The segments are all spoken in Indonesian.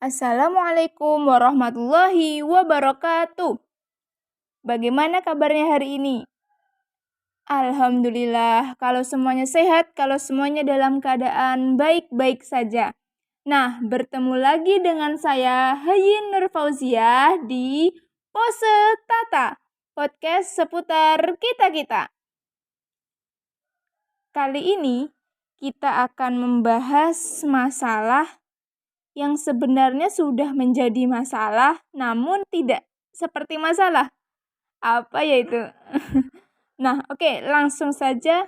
Assalamualaikum warahmatullahi wabarakatuh. Bagaimana kabarnya hari ini? Alhamdulillah, kalau semuanya sehat, kalau semuanya dalam keadaan baik-baik saja. Nah, bertemu lagi dengan saya Hayin Nur Fauziah di Pose Tata, podcast seputar kita-kita. Kali ini kita akan membahas masalah yang sebenarnya sudah menjadi masalah, namun tidak seperti masalah. Apa ya itu? Nah, oke, langsung saja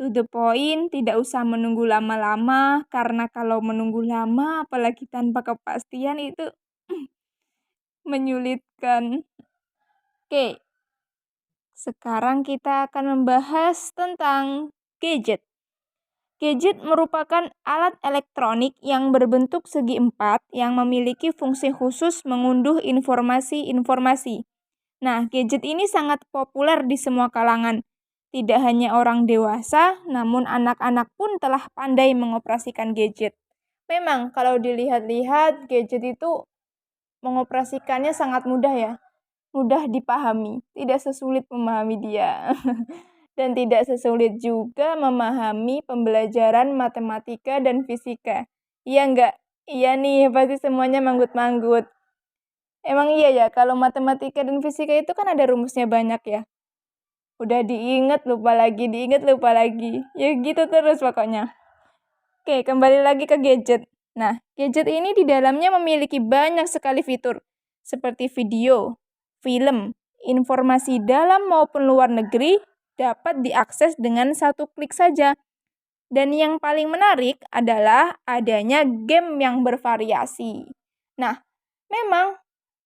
to the point, tidak usah menunggu lama-lama, karena kalau menunggu lama, apalagi tanpa kepastian itu menyulitkan. Oke, sekarang kita akan membahas tentang gadget. Gadget merupakan alat elektronik yang berbentuk segi empat yang memiliki fungsi khusus mengunduh informasi-informasi. Nah, gadget ini sangat populer di semua kalangan. Tidak hanya orang dewasa, namun anak-anak pun telah pandai mengoperasikan gadget. Memang kalau dilihat-lihat, gadget itu mengoperasikannya sangat mudah ya. Mudah dipahami, tidak sesulit memahami dia. Dan tidak sesulit juga memahami pembelajaran matematika dan fisika. Iya enggak? Iya nih, pasti semuanya manggut-manggut. Emang iya ya, kalau matematika dan fisika itu kan ada rumusnya banyak ya. Udah diingat lupa lagi, diingat lupa lagi. Ya gitu terus pokoknya. Oke, kembali lagi ke gadget. Nah, gadget ini di dalamnya memiliki banyak sekali fitur. Seperti video, film, informasi dalam maupun luar negeri, dapat diakses dengan satu klik saja. Dan yang paling menarik adalah adanya game yang bervariasi. Nah, memang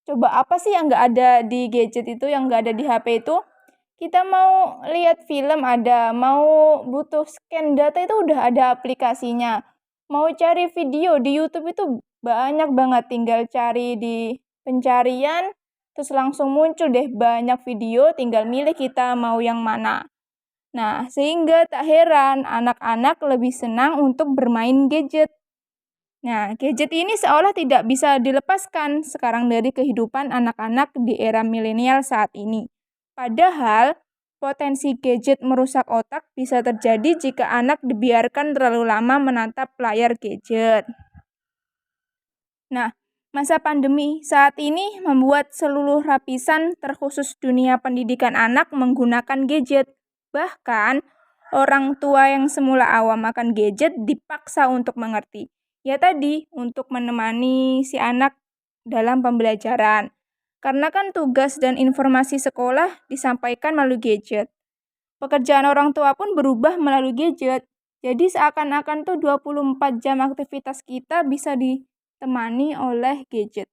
coba apa sih yang nggak ada di gadget itu, yang nggak ada di HP itu? Kita mau lihat film ada, mau butuh scan data itu udah ada aplikasinya. Mau cari video di YouTube itu banyak banget, tinggal cari di pencarian, terus langsung muncul deh banyak video, tinggal milih kita mau yang mana. Nah, sehingga tak heran anak-anak lebih senang untuk bermain gadget. Nah, gadget ini seolah tidak bisa dilepaskan sekarang dari kehidupan anak-anak di era milenial saat ini. Padahal, potensi gadget merusak otak bisa terjadi jika anak dibiarkan terlalu lama menatap layar gadget. Nah, masa pandemi saat ini membuat seluruh lapisan terkhusus dunia pendidikan anak menggunakan gadget. Bahkan, orang tua yang semula awam akan gadget dipaksa untuk mengerti. Ya tadi, untuk menemani si anak dalam pembelajaran. Karena kan tugas dan informasi sekolah disampaikan melalui gadget. Pekerjaan orang tua pun berubah melalui gadget. Jadi seakan-akan tuh 24 jam aktivitas kita bisa ditemani oleh gadget.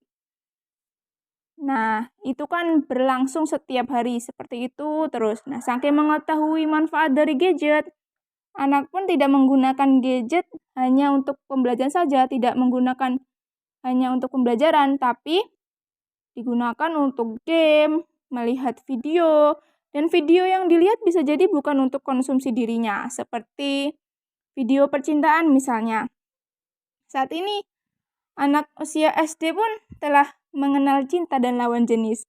Nah, itu kan berlangsung setiap hari seperti itu terus. Nah, saking mengetahui manfaat dari gadget, anak pun tidak menggunakan gadget hanya untuk pembelajaran saja, tidak menggunakan hanya untuk pembelajaran, tapi digunakan untuk game, melihat video, dan video yang dilihat bisa jadi bukan untuk konsumsi dirinya, seperti video percintaan misalnya. Saat ini, anak usia SD pun telah mengenal cinta dan lawan jenis.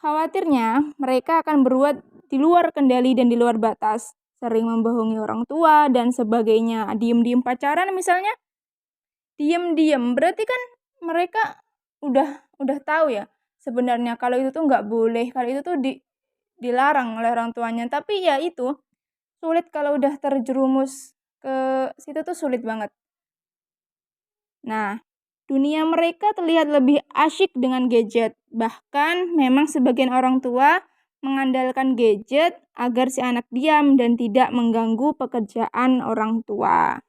Khawatirnya, mereka akan berbuat di luar kendali dan di luar batas, sering membohongi orang tua dan sebagainya. Diem-diem pacaran misalnya, diem-diem berarti kan mereka udah tahu ya sebenarnya kalau itu tuh nggak boleh, kalau itu tuh dilarang oleh orang tuanya. Tapi ya itu sulit kalau udah terjerumus ke situ tuh sulit banget. Nah, dunia mereka terlihat lebih asyik dengan gadget. Bahkan memang sebagian orang tua mengandalkan gadget agar si anak diam dan tidak mengganggu pekerjaan orang tua.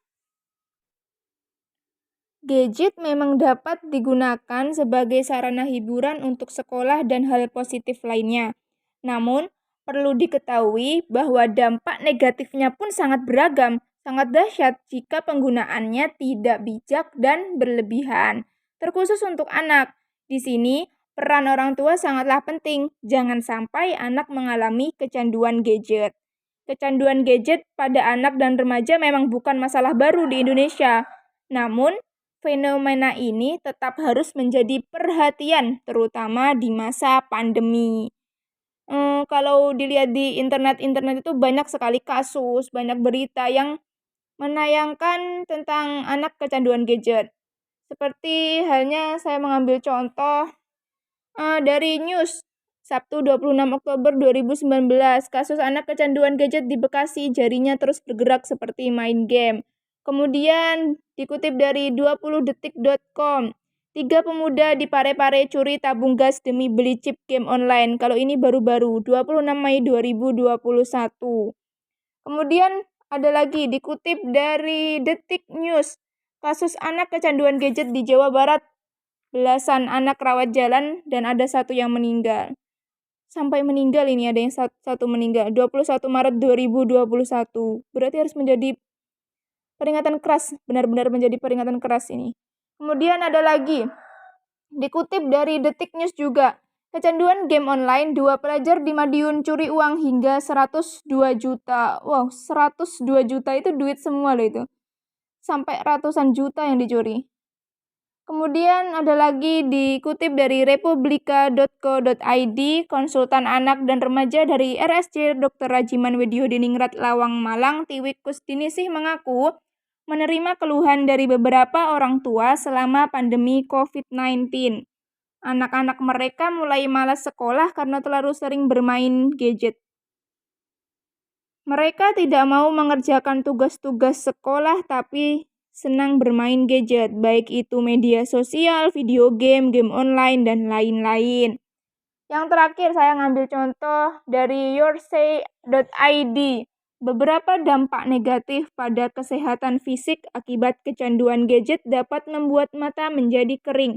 Gadget memang dapat digunakan sebagai sarana hiburan untuk sekolah dan hal positif lainnya. Namun, perlu diketahui bahwa dampak negatifnya pun sangat beragam, sangat dahsyat jika penggunaannya tidak bijak dan berlebihan. Terkhusus untuk anak. Di sini, peran orang tua sangatlah penting. Jangan sampai anak mengalami kecanduan gadget. Kecanduan gadget pada anak dan remaja memang bukan masalah baru di Indonesia. Namun, fenomena ini tetap harus menjadi perhatian, terutama di masa pandemi. Kalau dilihat di internet itu banyak sekali kasus, banyak berita yang menayangkan tentang anak kecanduan gadget. Seperti halnya saya mengambil contoh dari news Sabtu 26 Oktober 2019, kasus anak kecanduan gadget di Bekasi, jarinya terus bergerak seperti main game. Kemudian dikutip dari 20detik.com, 3 pemuda di Parepare curi tabung gas demi beli chip game online. Kalau ini baru-baru, 26 Mei 2021. Kemudian ada lagi dikutip dari Detik News, kasus anak kecanduan gadget di Jawa Barat. Belasan anak rawat jalan dan ada satu yang meninggal. Sampai meninggal ini ada yang satu meninggal. 21 Maret 2021. Berarti harus menjadi peringatan keras. Benar-benar menjadi peringatan keras ini. Kemudian ada lagi. Dikutip dari Detik News juga. Kecanduan game online, 2 pelajar di Madiun curi uang hingga 102 juta. Wow, 102 juta itu duit semua loh itu. Sampai ratusan juta yang dicuri. Kemudian ada lagi dikutip dari republika.co.id, konsultan anak dan remaja dari RSC Dr. Rajiman Widyodiningrat Lawang Malang, Tiwik Kusdinisih mengaku menerima keluhan dari beberapa orang tua selama pandemi COVID-19. Anak-anak mereka mulai malas sekolah karena terlalu sering bermain gadget. Mereka tidak mau mengerjakan tugas-tugas sekolah tapi senang bermain gadget, baik itu media sosial, video game, game online, dan lain-lain. Yang terakhir saya ngambil contoh dari yoursay.id. Beberapa dampak negatif pada kesehatan fisik akibat kecanduan gadget dapat membuat mata menjadi kering,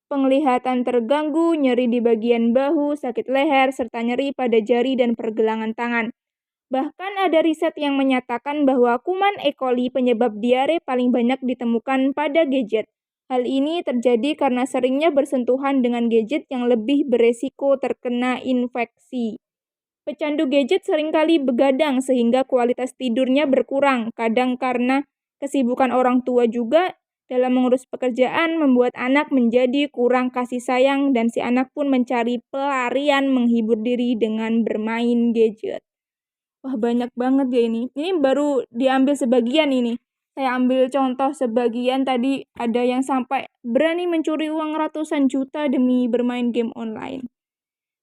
penglihatan terganggu, nyeri di bagian bahu, sakit leher, serta nyeri pada jari dan pergelangan tangan. Bahkan ada riset yang menyatakan bahwa kuman E. coli penyebab diare paling banyak ditemukan pada gadget. Hal ini terjadi karena seringnya bersentuhan dengan gadget yang lebih beresiko terkena infeksi. Pecandu gadget seringkali begadang sehingga kualitas tidurnya berkurang. Kadang karena kesibukan orang tua juga dalam mengurus pekerjaan membuat anak menjadi kurang kasih sayang dan si anak pun mencari pelarian menghibur diri dengan bermain gadget. Wah, banyak banget ya ini. Ini baru diambil sebagian ini. Saya ambil contoh sebagian, tadi ada yang sampai berani mencuri uang ratusan juta demi bermain game online.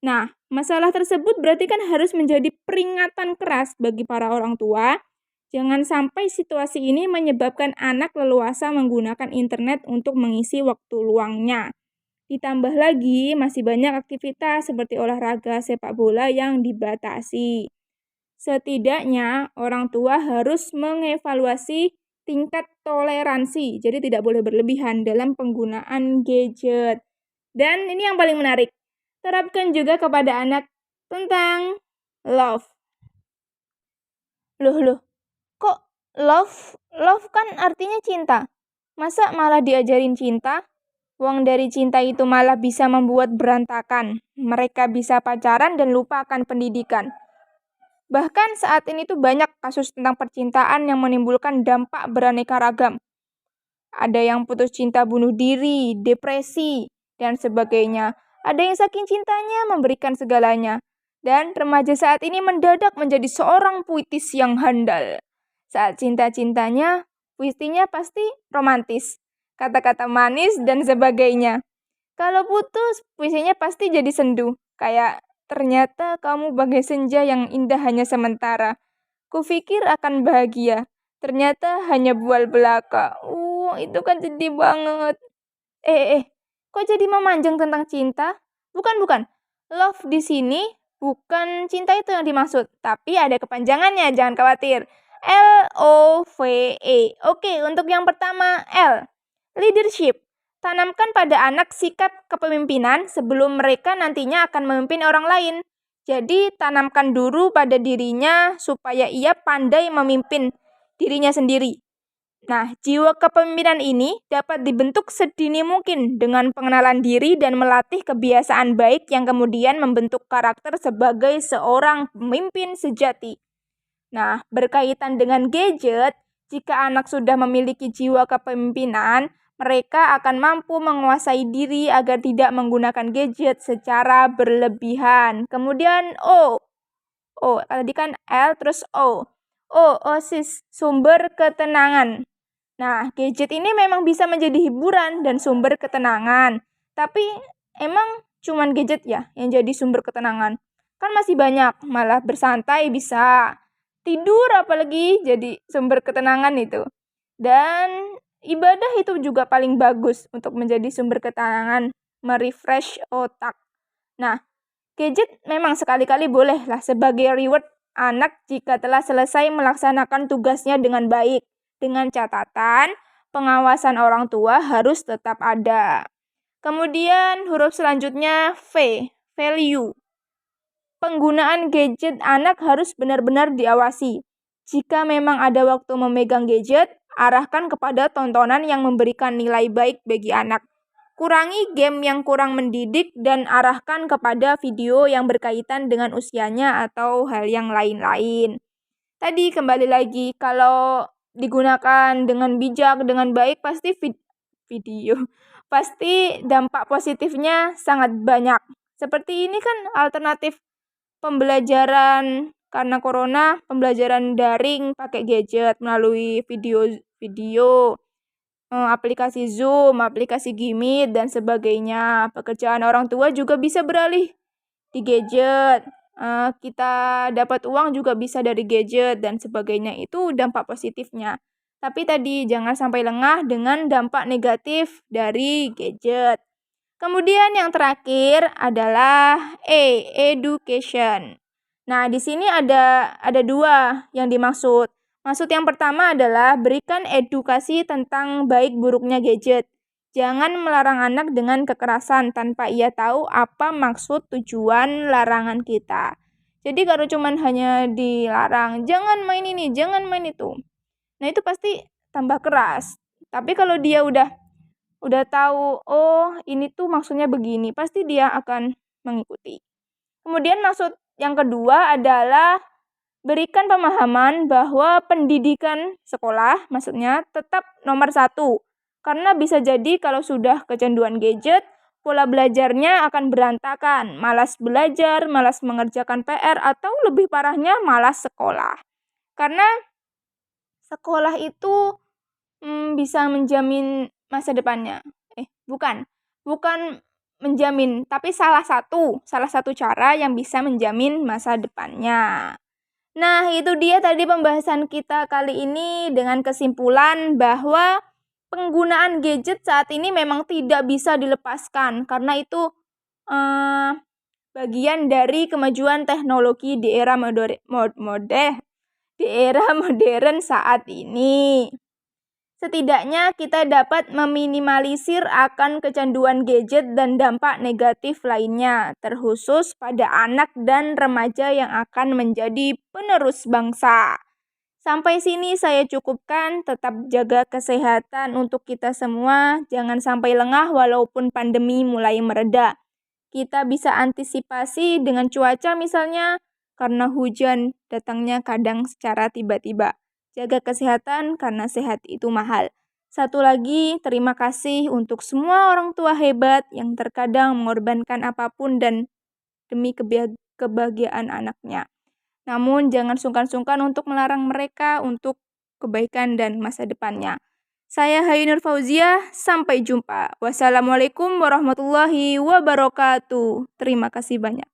Nah, masalah tersebut berarti kan harus menjadi peringatan keras bagi para orang tua. Jangan sampai situasi ini menyebabkan anak leluasa menggunakan internet untuk mengisi waktu luangnya. Ditambah lagi, masih banyak aktivitas seperti olahraga sepak bola yang dibatasi. Setidaknya, orang tua harus mengevaluasi tingkat toleransi, jadi tidak boleh berlebihan dalam penggunaan gadget. Dan ini yang paling menarik, terapkan juga kepada anak tentang love. Loh, kok love? Love kan artinya cinta. Masa malah diajarin cinta? Uang dari cinta itu malah bisa membuat berantakan. Mereka bisa pacaran dan lupa akan pendidikan. Bahkan saat ini tuh banyak kasus tentang percintaan yang menimbulkan dampak beraneka ragam. Ada yang putus cinta bunuh diri, depresi, dan sebagainya. Ada yang saking cintanya memberikan segalanya. Dan remaja saat ini mendadak menjadi seorang puitis yang handal. Saat cinta-cintanya, puisinya pasti romantis. Kata-kata manis dan sebagainya. Kalau putus, puisinya pasti jadi sendu. Kayak, ternyata kamu bagai senja yang indah hanya sementara. Kupikir akan bahagia. Ternyata hanya bual belaka. Itu kan sedih banget. Kok jadi memanjang tentang cinta? Bukan. Love di sini bukan cinta itu yang dimaksud. Tapi ada kepanjangannya, jangan khawatir. LOVE. Oke, untuk yang pertama, L. Leadership. Tanamkan pada anak sikap kepemimpinan sebelum mereka nantinya akan memimpin orang lain. Jadi, tanamkan dulu pada dirinya supaya ia pandai memimpin dirinya sendiri. Nah, jiwa kepemimpinan ini dapat dibentuk sedini mungkin dengan pengenalan diri dan melatih kebiasaan baik yang kemudian membentuk karakter sebagai seorang pemimpin sejati. Nah, berkaitan dengan gadget, jika anak sudah memiliki jiwa kepemimpinan, Mereka akan mampu menguasai diri agar tidak menggunakan gadget secara berlebihan. Kemudian O. Tadi kan L terus O. Oasis, sumber ketenangan. Nah, gadget ini memang bisa menjadi hiburan dan sumber ketenangan. Tapi emang cuman gadget ya yang jadi sumber ketenangan? Kan masih banyak, malah bersantai bisa. Tidur apalagi jadi sumber ketenangan itu. Dan ibadah itu juga paling bagus untuk menjadi sumber ketenangan, merefresh otak. Nah, gadget memang sekali-kali bolehlah sebagai reward anak jika telah selesai melaksanakan tugasnya dengan baik. Dengan catatan, pengawasan orang tua harus tetap ada. Kemudian huruf selanjutnya V, value. Penggunaan gadget anak harus benar-benar diawasi. Jika memang ada waktu memegang gadget, arahkan kepada tontonan yang memberikan nilai baik bagi anak. Kurangi game yang kurang mendidik dan arahkan kepada video yang berkaitan dengan usianya atau hal yang lain-lain. Tadi kembali lagi, kalau digunakan dengan bijak, dengan baik, pasti pasti dampak positifnya sangat banyak. Seperti ini kan alternatif pembelajaran karena corona, pembelajaran daring pakai gadget melalui video, aplikasi Zoom, aplikasi Gmeet, dan sebagainya. Pekerjaan orang tua juga bisa beralih di gadget. Kita dapat uang juga bisa dari gadget dan sebagainya. Itu dampak positifnya. Tapi tadi jangan sampai lengah dengan dampak negatif dari gadget. Kemudian yang terakhir adalah education. Nah, di sini ada dua yang dimaksud. Maksud yang pertama adalah berikan edukasi tentang baik buruknya gadget. Jangan melarang anak dengan kekerasan tanpa ia tahu apa maksud tujuan larangan kita. Jadi kalau cuman hanya dilarang, jangan main ini, jangan main itu. Nah, itu pasti tambah keras. Tapi kalau dia udah tahu, ini tuh maksudnya begini, pasti dia akan mengikuti. Kemudian maksud yang kedua adalah berikan pemahaman bahwa pendidikan sekolah, maksudnya tetap nomor 1. Karena bisa jadi kalau sudah kecanduan gadget, pola belajarnya akan berantakan, malas belajar, malas mengerjakan PR, atau lebih parahnya malas sekolah. Karena sekolah itu bisa menjamin masa depannya. Bukan menjamin, tapi salah satu cara yang bisa menjamin masa depannya. Nah, itu dia tadi pembahasan kita kali ini dengan kesimpulan bahwa penggunaan gadget saat ini memang tidak bisa dilepaskan karena itu bagian dari kemajuan teknologi di era modern saat ini. Setidaknya kita dapat meminimalisir akan kecanduan gadget dan dampak negatif lainnya, terkhusus pada anak dan remaja yang akan menjadi penerus bangsa. Sampai sini saya cukupkan, tetap jaga kesehatan untuk kita semua, jangan sampai lengah walaupun pandemi mulai mereda. Kita bisa antisipasi dengan cuaca misalnya, karena hujan datangnya kadang secara tiba-tiba. Jaga kesehatan karena sehat itu mahal. Satu lagi, terima kasih untuk semua orang tua hebat yang terkadang mengorbankan apapun dan demi kebahagiaan anaknya. Namun jangan sungkan-sungkan untuk melarang mereka untuk kebaikan dan masa depannya. Saya Hainur Fauzia, sampai jumpa. Wassalamualaikum warahmatullahi wabarakatuh. Terima kasih banyak.